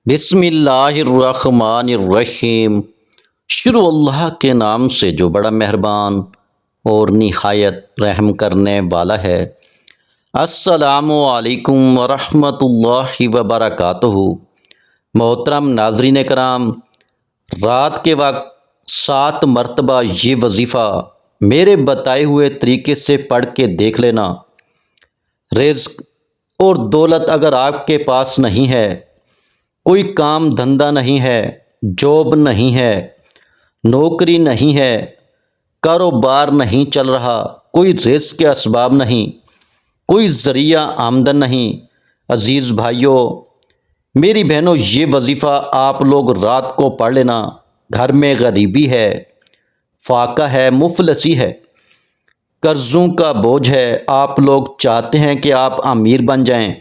بسم اللہ الرحمن الرحیم۔ شروع اللہ کے نام سے جو بڑا مہربان اور نہایت رحم کرنے والا ہے۔ السلام علیکم ورحمۃ اللہ وبرکاتہ۔ محترم ناظرین کرام، رات کے وقت 7 مرتبہ یہ وظیفہ میرے بتائے ہوئے طریقے سے پڑھ کے دیکھ لینا۔ رزق اور دولت اگر آپ کے پاس نہیں ہے، کوئی کام دھندہ نہیں ہے، جاب نہیں ہے، نوکری نہیں ہے، کاروبار نہیں چل رہا، کوئی رزق کے اسباب نہیں، کوئی ذریعہ آمدن نہیں، عزیز بھائیوں، میری بہنوں، یہ وظیفہ آپ لوگ رات کو پڑھ لینا۔ گھر میں غریبی ہے، فاقہ ہے، مفلسی ہے، قرضوں کا بوجھ ہے، آپ لوگ چاہتے ہیں کہ آپ امیر بن جائیں،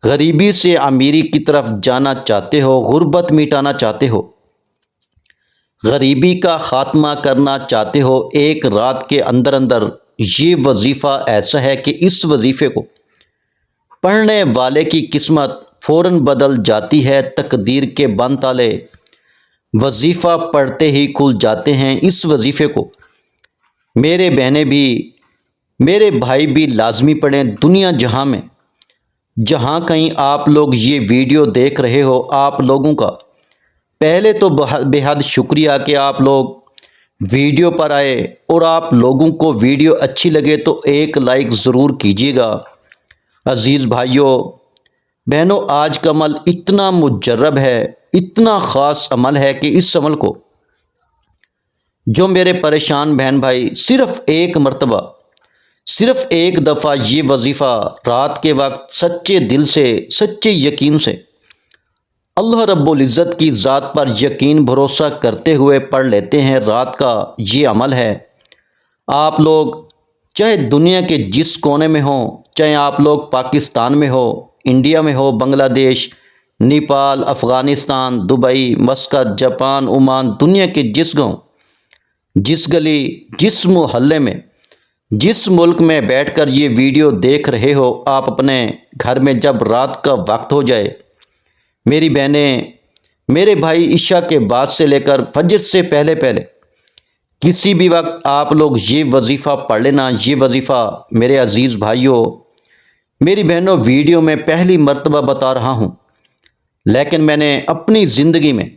غریبی سے امیری کی طرف جانا چاہتے ہو، غربت مٹانا چاہتے ہو، غریبی کا خاتمہ کرنا چاہتے ہو، ایک رات کے اندر اندر یہ وظیفہ ایسا ہے کہ اس وظیفے کو پڑھنے والے کی قسمت فوراً بدل جاتی ہے، تقدیر کے بند تالے وظیفہ پڑھتے ہی کھل جاتے ہیں۔ اس وظیفے کو میرے بہنیں بھی، میرے بھائی بھی لازمی پڑھیں۔ دنیا جہاں میں جہاں کہیں آپ لوگ یہ ویڈیو دیکھ رہے ہو، آپ لوگوں کا پہلے تو بے حد شکریہ کہ آپ لوگ ویڈیو پر آئے، اور آپ لوگوں کو ویڈیو اچھی لگے تو ایک لائک ضرور کیجیے گا۔ عزیز بھائیوں بہنوں، آج کا عمل اتنا مجرب ہے، اتنا خاص عمل ہے کہ اس عمل کو جو میرے پریشان بہن بھائی صرف ایک مرتبہ، صرف ایک دفعہ یہ وظیفہ رات کے وقت سچے دل سے، سچے یقین سے، اللہ رب العزت کی ذات پر یقین بھروسہ کرتے ہوئے پڑھ لیتے ہیں، رات کا یہ عمل ہے۔ آپ لوگ چاہے دنیا کے جس کونے میں ہوں، چاہے آپ لوگ پاکستان میں ہو، انڈیا میں ہو، بنگلہ دیش، Nepal, Afghanistan, Dubai, Muscat, Japan, Oman, دنیا کے جس گاؤں، جس گلی، جس محلے میں، جس ملک میں بیٹھ کر یہ ویڈیو دیکھ رہے ہو، آپ اپنے گھر میں جب رات کا وقت ہو جائے، میری بہنیں، میرے بھائی، عشاء کے بعد سے لے کر فجر سے پہلے پہلے کسی بھی وقت آپ لوگ یہ وظیفہ پڑھ لینا۔ یہ وظیفہ میرے عزیز بھائیوں، میری بہنوں، ویڈیو میں پہلی مرتبہ بتا رہا ہوں، لیکن میں نے اپنی زندگی میں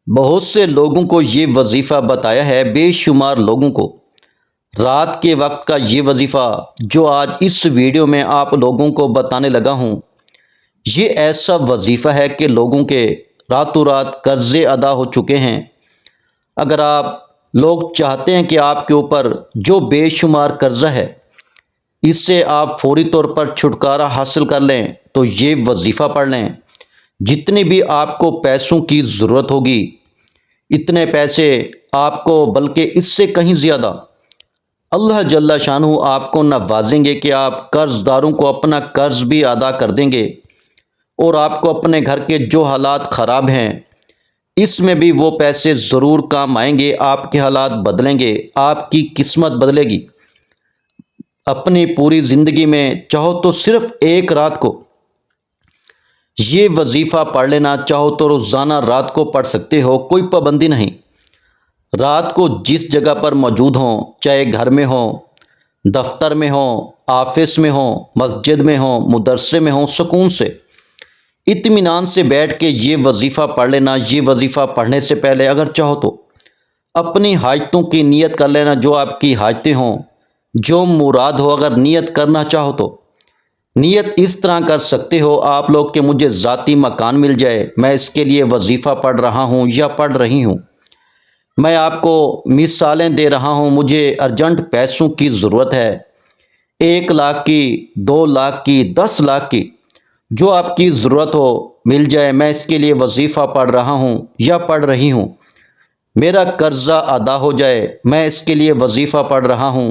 بہت سے لوگوں کو یہ وظیفہ بتایا ہے، بے شمار لوگوں کو۔ رات کے وقت کا یہ وظیفہ جو آج اس ویڈیو میں آپ لوگوں کو بتانے لگا ہوں، یہ ایسا وظیفہ ہے کہ لوگوں کے راتوں رات قرضے ادا ہو چکے ہیں۔ اگر آپ لوگ چاہتے ہیں کہ آپ کے اوپر جو بے شمار قرضہ ہے، اس سے آپ فوری طور پر چھٹکارا حاصل کر لیں تو یہ وظیفہ پڑھ لیں۔ جتنی بھی آپ کو پیسوں کی ضرورت ہوگی، اتنے پیسے آپ کو، بلکہ اس سے کہیں زیادہ، اللہ جل شانہ آپ کو نوازیں گے کہ آپ قرض داروں کو اپنا قرض بھی ادا کر دیں گے، اور آپ کو اپنے گھر کے جو حالات خراب ہیں، اس میں بھی وہ پیسے ضرور کام آئیں گے، آپ کے حالات بدلیں گے، آپ کی قسمت بدلے گی۔ اپنی پوری زندگی میں چاہو تو صرف ایک رات کو یہ وظیفہ پڑھ لینا، چاہو تو روزانہ رات کو پڑھ سکتے ہو، کوئی پابندی نہیں۔ رات کو جس جگہ پر موجود ہوں، چاہے گھر میں ہوں، دفتر میں ہوں، آفس میں ہوں، مسجد میں ہوں، مدرسے میں ہوں، سکون سے، اطمینان سے بیٹھ کے یہ وظیفہ پڑھ لینا۔ یہ وظیفہ پڑھنے سے پہلے اگر چاہو تو اپنی حاجتوں کی نیت کر لینا، جو آپ کی حاجتیں ہوں، جو مراد ہو، اگر نیت کرنا چاہو تو نیت اس طرح کر سکتے ہو آپ لوگ کہ مجھے ذاتی مکان مل جائے، میں اس کے لیے وظیفہ پڑھ رہا ہوں یا پڑھ رہی ہوں۔ میں آپ کو مثالیں دے رہا ہوں، مجھے ارجنٹ پیسوں کی ضرورت ہے، 1 لاکھ کی، 2 لاکھ کی، 10 لاکھ کی، جو آپ کی ضرورت ہو مل جائے، میں اس کے لیے وظیفہ پڑھ رہا ہوں یا پڑھ رہی ہوں۔ میرا قرضہ ادا ہو جائے، میں اس کے لیے وظیفہ پڑھ رہا ہوں۔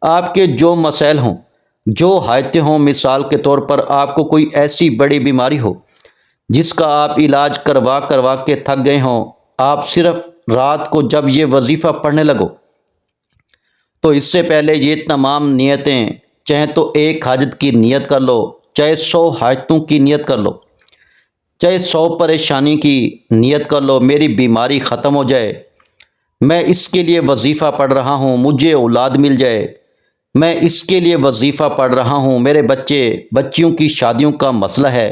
آپ کے جو مسائل ہوں، جو حاجتیں ہوں، مثال کے طور پر آپ کو کوئی ایسی بڑی بیماری ہو جس کا آپ علاج کروا کے تھک گئے ہوں، آپ صرف رات کو جب یہ وظیفہ پڑھنے لگو تو اس سے پہلے یہ تمام نیتیں، چاہے تو ایک حاجت کی نیت کر لو، چاہے 100 حاجتوں کی نیت کر لو، چاہے 100 پریشانی کی نیت کر لو، میری بیماری ختم ہو جائے، میں اس کے لیے وظیفہ پڑھ رہا ہوں، مجھے اولاد مل جائے، میں اس کے لیے وظیفہ پڑھ رہا ہوں، میرے بچیوں کی شادیوں کا مسئلہ ہے،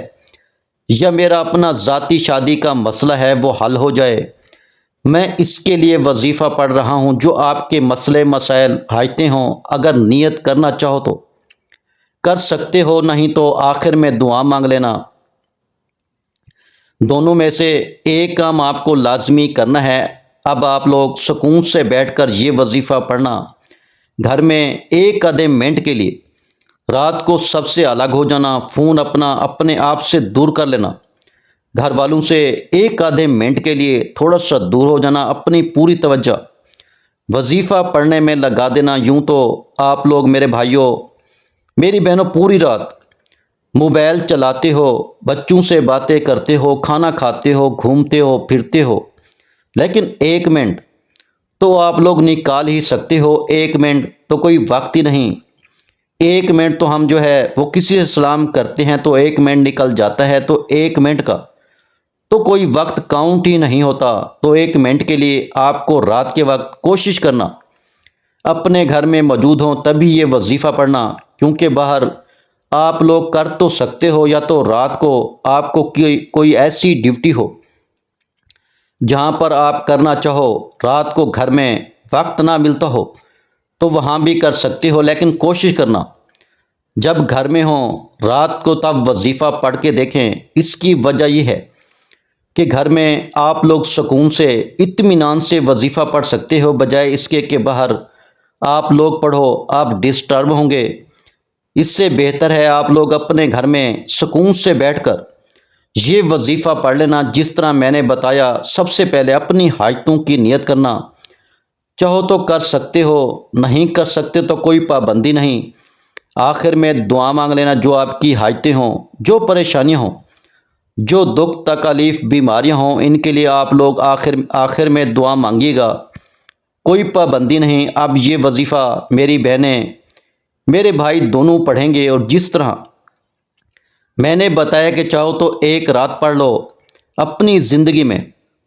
یا میرا اپنا ذاتی شادی کا مسئلہ ہے وہ حل ہو جائے، میں اس کے لیے وظیفہ پڑھ رہا ہوں۔ جو آپ کے مسئلے مسائل حاجتیں ہوں، اگر نیت کرنا چاہو تو کر سکتے ہو، نہیں تو آخر میں دعا مانگ لینا۔ دونوں میں سے ایک کام آپ کو لازمی کرنا ہے۔ اب آپ لوگ سکون سے بیٹھ کر یہ وظیفہ پڑھنا، گھر میں ایک آدھے منٹ کے لیے رات کو سب سے الگ ہو جانا، فون اپنے آپ سے دور کر لینا، گھر والوں سے ایک آدھے منٹ کے لیے تھوڑا سا دور ہو جانا، اپنی پوری توجہ وظیفہ پڑھنے میں لگا دینا۔ یوں تو آپ لوگ میرے بھائیوں میری بہنوں پوری رات موبائل چلاتے ہو، بچوں سے باتیں کرتے ہو، کھانا کھاتے ہو، گھومتے ہو، پھرتے ہو، لیکن ایک منٹ تو آپ لوگ نکال ہی سکتے ہو۔ ایک منٹ تو کوئی وقت ہی نہیں، ایک منٹ تو ہم وہ کسی سے سلام کرتے ہیں تو ایک منٹ نکل جاتا ہے، تو ایک منٹ کا تو کوئی وقت کاؤنٹ ہی نہیں ہوتا۔ تو ایک منٹ کے لیے آپ کو رات کے وقت کوشش کرنا اپنے گھر میں موجود ہوں تبھی یہ وظیفہ پڑھنا، کیونکہ باہر آپ لوگ کر تو سکتے ہو، یا تو رات کو آپ کو کوئی ایسی ڈیوٹی ہو جہاں پر آپ کرنا چاہو، رات کو گھر میں وقت نہ ملتا ہو تو وہاں بھی کر سکتے ہو، لیکن کوشش کرنا جب گھر میں ہوں رات کو تب وظیفہ پڑھ کے دیکھیں۔ اس کی وجہ یہ ہے کہ گھر میں آپ لوگ سکون سے اطمینان سے وظیفہ پڑھ سکتے ہو، بجائے اس کے کہ باہر آپ لوگ پڑھو، آپ ڈسٹرب ہوں گے۔ اس سے بہتر ہے آپ لوگ اپنے گھر میں سکون سے بیٹھ کر یہ وظیفہ پڑھ لینا، جس طرح میں نے بتایا۔ سب سے پہلے اپنی حاجتوں کی نیت کرنا، چاہو تو کر سکتے ہو، نہیں کر سکتے تو کوئی پابندی نہیں، آخر میں دعا مانگ لینا۔ جو آپ کی حاجتیں ہوں، جو پریشانیاں ہوں، جو دکھ تکلیف بیماریاں ہوں، ان کے لیے آپ لوگ آخر میں دعا مانگیے گا، کوئی پابندی نہیں۔ اب یہ وظیفہ میری بہنیں میرے بھائی دونوں پڑھیں گے، اور جس طرح میں نے بتایا کہ چاہو تو ایک رات پڑھ لو اپنی زندگی میں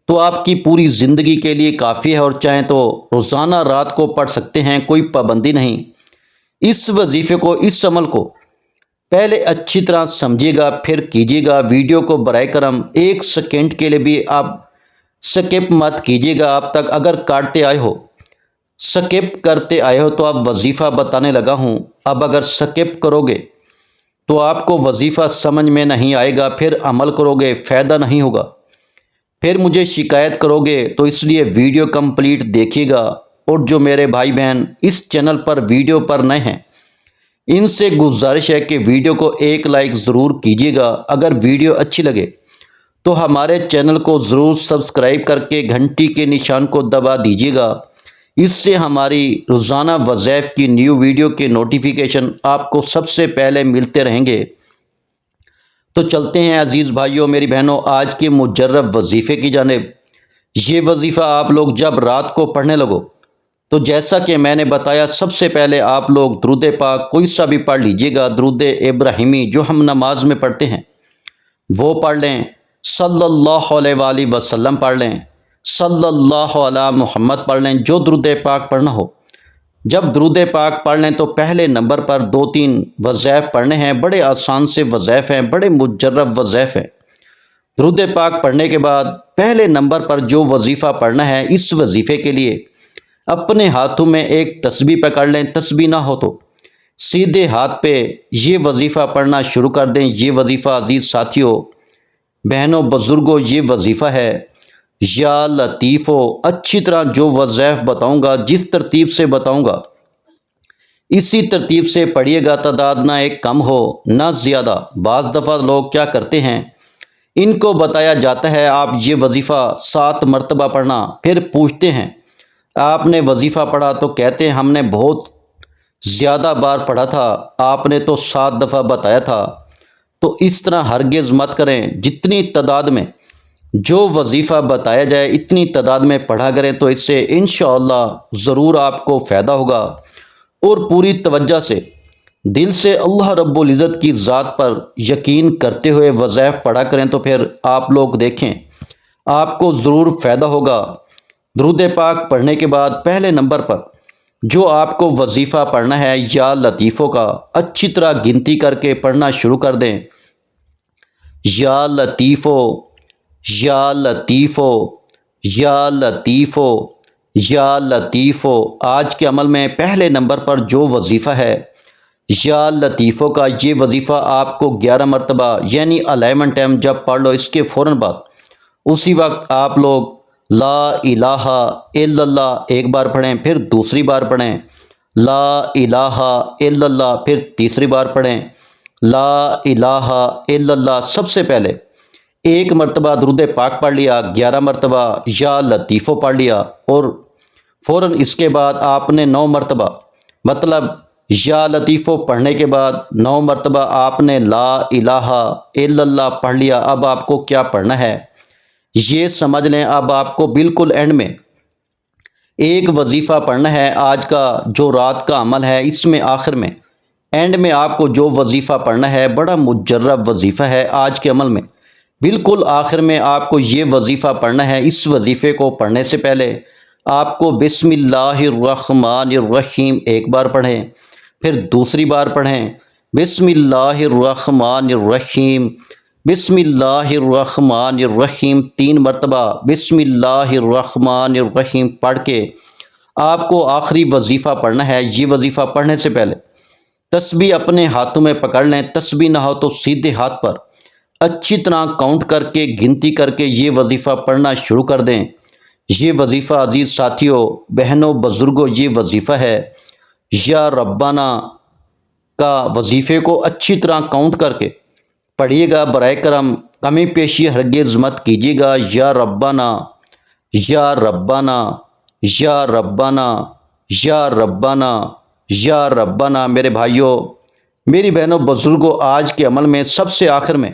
تو آپ کی پوری زندگی کے لیے کافی ہے، اور چاہیں تو روزانہ رات کو پڑھ سکتے ہیں، کوئی پابندی نہیں۔ اس وظیفے کو، اس عمل کو پہلے اچھی طرح سمجھیے گا، پھر کیجیے گا۔ ویڈیو کو برائے کرم ایک سیکنڈ کے لیے بھی آپ سکپ مت کیجیے گا۔ اب تک اگر کاٹتے آئے ہو، سکپ کرتے آئے ہو، تو اب وظیفہ بتانے لگا ہوں، اب اگر سکپ کرو گے تو آپ کو وظیفہ سمجھ میں نہیں آئے گا، پھر عمل کرو گے فائدہ نہیں ہوگا، پھر مجھے شکایت کرو گے۔ تو اس لیے ویڈیو کمپلیٹ دیکھیے گا، اور جو میرے بھائی بہن اس چینل پر ویڈیو پر نئے ہیں، ان سے گزارش ہے کہ ویڈیو کو ایک لائک ضرور کیجیے گا۔ اگر ویڈیو اچھی لگے تو ہمارے چینل کو ضرور سبسکرائب کر کے گھنٹی کے نشان کو دبا دیجیے گا، اس سے ہماری روزانہ وظائف کی نیو ویڈیو کے نوٹیفیکیشن آپ کو سب سے پہلے ملتے رہیں گے۔ تو چلتے ہیں عزیز بھائیوں میری بہنوں آج کے مجرب وظیفے کی جانب۔ یہ وظیفہ آپ لوگ جب رات کو پڑھنے لگو تو جیسا کہ میں نے بتایا، سب سے پہلے آپ لوگ درود پاک کوئی سا بھی پڑھ لیجئے گا، درود ابراہیمی جو ہم نماز میں پڑھتے ہیں وہ پڑھ لیں، صلی اللہ علیہ وآلہ وسلم پڑھ لیں، صلی اللہ علی محمد پڑھ لیں، جو درود پاک پڑھنا ہو۔ جب درود پاک پڑھ لیں تو پہلے نمبر پر 2-3 وظائف پڑھنے ہیں، بڑے آسان سے وظائف ہیں، بڑے مجرب وظائف ہیں۔ درود پاک پڑھنے کے بعد پہلے نمبر پر جو وظیفہ پڑھنا ہے، اس وظیفے کے لیے اپنے ہاتھوں میں ایک تسبیح پکڑ لیں، تسبیح نہ ہو تو سیدھے ہاتھ پہ یہ وظیفہ پڑھنا شروع کر دیں۔ یہ وظیفہ عزیز ساتھیوں، بہنوں، بزرگوں، یہ وظیفہ ہے یا لطیفو، اچھی طرح جو وظائف بتاؤں گا، جس ترتیب سے بتاؤں گا اسی ترتیب سے پڑھیے گا، تعداد نہ ایک کم ہو نہ زیادہ۔ بعض دفعہ لوگ کیا کرتے ہیں، ان کو بتایا جاتا ہے آپ یہ وظیفہ 7 مرتبہ پڑھنا، پھر پوچھتے ہیں آپ نے وظیفہ پڑھا تو کہتے ہیں ہم نے بہت زیادہ بار پڑھا تھا، آپ نے تو 7 دفعہ بتایا تھا۔ تو اس طرح ہرگز مت کریں، جتنی تعداد میں جو وظیفہ بتایا جائے اتنی تعداد میں پڑھا کریں، تو اس سے انشاءاللہ ضرور آپ کو فائدہ ہوگا۔ اور پوری توجہ سے دل سے اللہ رب العزت کی ذات پر یقین کرتے ہوئے وظائف پڑھا کریں تو پھر آپ لوگ دیکھیں آپ کو ضرور فائدہ ہوگا۔ درود پاک پڑھنے کے بعد پہلے نمبر پر جو آپ کو وظیفہ پڑھنا ہے یا لطیفوں کا اچھی طرح گنتی کر کے پڑھنا شروع کر دیں۔ یا لطیفو، یا لطیفو، یا لطیفو، یا لطیفو۔ آج کے عمل میں پہلے نمبر پر جو وظیفہ ہے یا لطیفوں کا، یہ وظیفہ آپ کو 11 مرتبہ یعنی 11 ٹائم جب پڑھ لو، اس کے فوراً بعد اسی وقت آپ لوگ لا الہ الا اللہ ایک بار پڑھیں، پھر دوسری بار پڑھیں، لا الہ الا اللہ، پھر تیسری بار پڑھیں، لا الہ الا اللہ۔ سب سے پہلے ایک مرتبہ درود پاک پڑھ لیا، 11 مرتبہ یا لطیفوں پڑھ لیا، اور فوراً اس کے بعد آپ نے 9 مرتبہ مطلب یا لطیفوں پڑھنے کے بعد 9 مرتبہ آپ نے لا الہ الا اللہ پڑھ لیا۔ اب آپ کو کیا پڑھنا ہے یہ سمجھ لیں۔ اب آپ کو بالکل اینڈ میں ایک وظیفہ پڑھنا ہے۔ آج کا جو رات کا عمل ہے اس میں آخر میں اینڈ میں آپ کو جو وظیفہ پڑھنا ہے بڑا مجرب وظیفہ ہے۔ آج کے عمل میں بالکل آخر میں آپ کو یہ وظیفہ پڑھنا ہے۔ اس وظیفے کو پڑھنے سے پہلے آپ کو بسم اللہ الرحمن الرحیم ایک بار پڑھیں، پھر دوسری بار پڑھیں بسم اللہ الرحمن الرحیم، بسم اللہ الرحمن الرحیم 3 مرتبہ بسم اللہ الرحمن الرحیم پڑھ کے آپ کو آخری وظیفہ پڑھنا ہے۔ یہ وظیفہ پڑھنے سے پہلے تسبیح اپنے ہاتھوں میں پکڑ لیں، تسبیح نہ ہو تو سیدھے ہاتھ پر اچھی طرح کاؤنٹ کر کے گنتی کر کے یہ وظیفہ پڑھنا شروع کر دیں۔ یہ وظیفہ عزیز ساتھیوں، بہنوں، بزرگوں، یہ وظیفہ ہے یا ربانہ کا۔ وظیفے کو اچھی طرح کاؤنٹ کر کے پڑھیے گا، برائے کرم کمی پیشی ہرگز مت کیجیے گا۔ یا ربانہ، یا ربانہ، یا ربانہ، یا ربانہ، یا ربانہ۔ میرے بھائیوں، میری بہنوں، بزرگوں، آج کے عمل میں سب سے آخر میں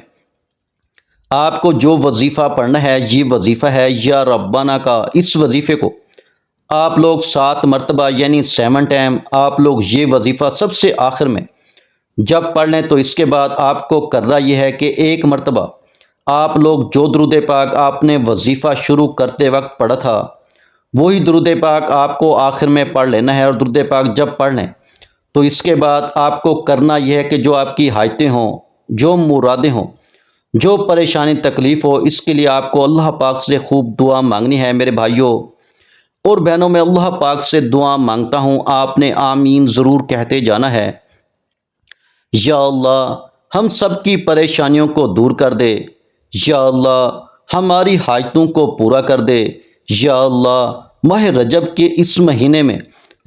آپ کو جو وظیفہ پڑھنا ہے یہ وظیفہ ہے یا ربانہ کا۔ اس وظیفے کو آپ لوگ 7 مرتبہ یعنی 7 ٹائم آپ لوگ یہ وظیفہ سب سے آخر میں جب پڑھ لیں تو اس کے بعد آپ کو کرنا یہ ہے کہ ایک مرتبہ آپ لوگ جو درود پاک آپ نے وظیفہ شروع کرتے وقت پڑھا تھا وہی درود پاک آپ کو آخر میں پڑھ لینا ہے، اور درود پاک جب پڑھ لیں تو اس کے بعد آپ کو کرنا یہ ہے کہ جو آپ کی حاجتیں ہوں، جو مرادیں ہوں، جو پریشانی تکلیف ہو، اس کے لیے آپ کو اللہ پاک سے خوب دعا مانگنی ہے۔ میرے بھائیوں اور بہنوں، میں اللہ پاک سے دعا مانگتا ہوں، آپ نے آمین ضرور کہتے جانا ہے۔ یا اللہ ہم سب کی پریشانیوں کو دور کر دے، یا اللہ ہماری حاجتوں کو پورا کر دے، یا اللہ ماہ رجب کے اس مہینے میں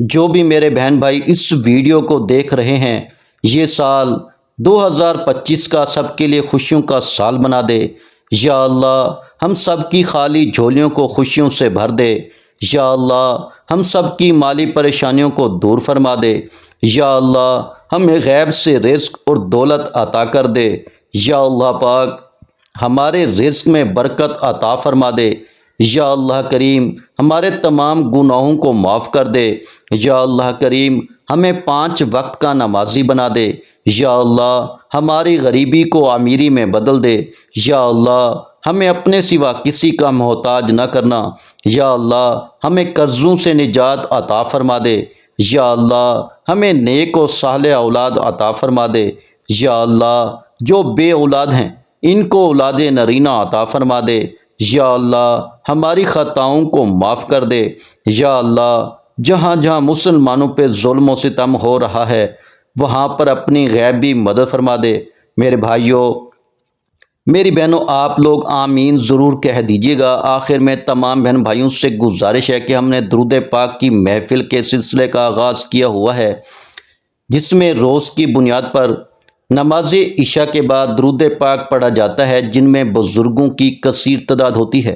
جو بھی میرے بہن بھائی اس ویڈیو کو دیکھ رہے ہیں، یہ سال 2025 کا سب کے لیے خوشیوں کا سال بنا دے۔ یا اللہ ہم سب کی خالی جھولیوں کو خوشیوں سے بھر دے، یا اللہ ہم سب کی مالی پریشانیوں کو دور فرما دے، یا اللہ ہمیں غیب سے رزق اور دولت عطا کر دے، یا اللہ پاک ہمارے رزق میں برکت عطا فرما دے، یا اللہ کریم ہمارے تمام گناہوں کو معاف کر دے، یا اللہ کریم ہمیں 5 وقت کا نمازی بنا دے، یا اللہ ہماری غریبی کو امیری میں بدل دے، یا اللہ ہمیں اپنے سوا کسی کا محتاج نہ کرنا، یا اللہ ہمیں قرضوں سے نجات عطا فرما دے، یا اللہ ہمیں نیک و صالح اولاد عطا فرما دے، یا اللہ جو بے اولاد ہیں ان کو اولاد نرینہ عطا فرما دے، یا اللہ ہماری خطاؤں کو معاف کر دے، یا اللہ جہاں جہاں مسلمانوں پہ ظلم و ستم ہو رہا ہے وہاں پر اپنی غیبی مدد فرما دے۔ میرے بھائیوں، میری بہنوں، آپ لوگ آمین ضرور کہہ دیجیے گا۔ آخر میں تمام بہن بھائیوں سے گزارش ہے کہ ہم نے درود پاک کی محفل کے سلسلے کا آغاز کیا ہوا ہے، جس میں روز کی بنیاد پر نماز عشاء کے بعد درود پاک پڑھا جاتا ہے، جن میں بزرگوں کی کثیر تعداد ہوتی ہے،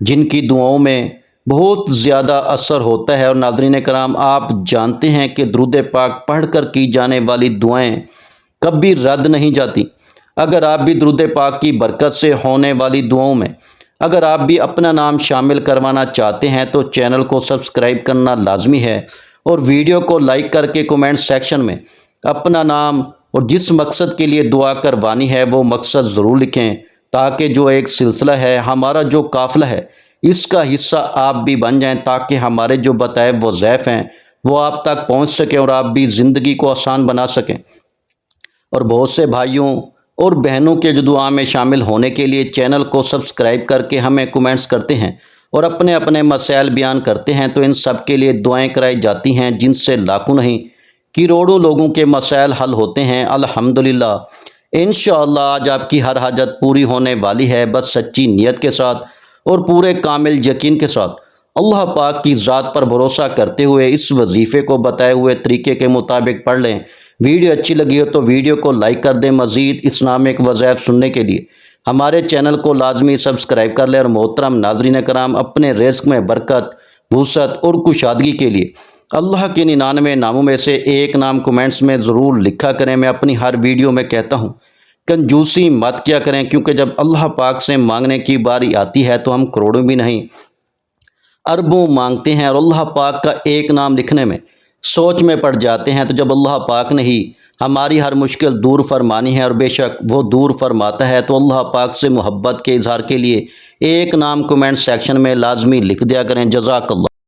جن کی دعاؤں میں بہت زیادہ اثر ہوتا ہے۔ اور ناظرین کرام، آپ جانتے ہیں کہ درود پاک پڑھ کر کی جانے والی دعائیں کبھی رد نہیں جاتی۔ اگر آپ بھی درود پاک کی برکت سے ہونے والی دعاؤں میں اگر آپ بھی اپنا نام شامل کروانا چاہتے ہیں تو چینل کو سبسکرائب کرنا لازمی ہے، اور ویڈیو کو لائک کر کے کومنٹ سیکشن میں اپنا نام اور جس مقصد کے لیے دعا کروانی ہے وہ مقصد ضرور لکھیں، تاکہ جو ایک سلسلہ ہے، ہمارا جو قافلہ ہے، اس کا حصہ آپ بھی بن جائیں، تاکہ ہمارے جو بتائے وظائف ہیں وہ آپ تک پہنچ سکیں اور آپ بھی زندگی کو آسان بنا سکیں۔ اور بہت سے بھائیوں اور بہنوں کے جو دعا میں شامل ہونے کے لیے چینل کو سبسکرائب کر کے ہمیں کمنٹس کرتے ہیں اور اپنے اپنے مسائل بیان کرتے ہیں، تو ان سب کے لیے دعائیں کرائی جاتی ہیں، جن سے لاکھوں نہیں کروڑوں لوگوں کے مسائل حل ہوتے ہیں الحمدللہ۔ انشاءاللہ آج آپ کی ہر حاجت پوری ہونے والی ہے، بس سچی نیت کے ساتھ اور پورے کامل یقین کے ساتھ اللہ پاک کی ذات پر بھروسہ کرتے ہوئے اس وظیفے کو بتائے ہوئے طریقے کے مطابق پڑھ لیں۔ ویڈیو اچھی لگی ہو تو ویڈیو کو لائک کر دیں۔ مزید اسلامک وظائف سننے کے لیے ہمارے چینل کو لازمی سبسکرائب کر لیں۔ اور محترم ناظرین کرام، اپنے رزق میں برکت، وسعت اور کشادگی کے لیے اللہ کے 99 ناموں میں سے ایک نام کمنٹس میں ضرور لکھا کریں۔ میں اپنی ہر ویڈیو میں کہتا ہوں، کنجوسی مت کیا کریں، کیونکہ جب اللہ پاک سے مانگنے کی باری آتی ہے تو ہم کروڑوں بھی نہیں اربوں مانگتے ہیں، اور اللہ پاک کا ایک نام لکھنے میں سوچ میں پڑ جاتے ہیں۔ تو جب اللہ پاک نے ہی ہماری ہر مشکل دور فرمانی ہے، اور بے شک وہ دور فرماتا ہے، تو اللہ پاک سے محبت کے اظہار کے لیے ایک نام کمنٹ سیکشن میں لازمی لکھ دیا کریں۔ جزاک اللہ۔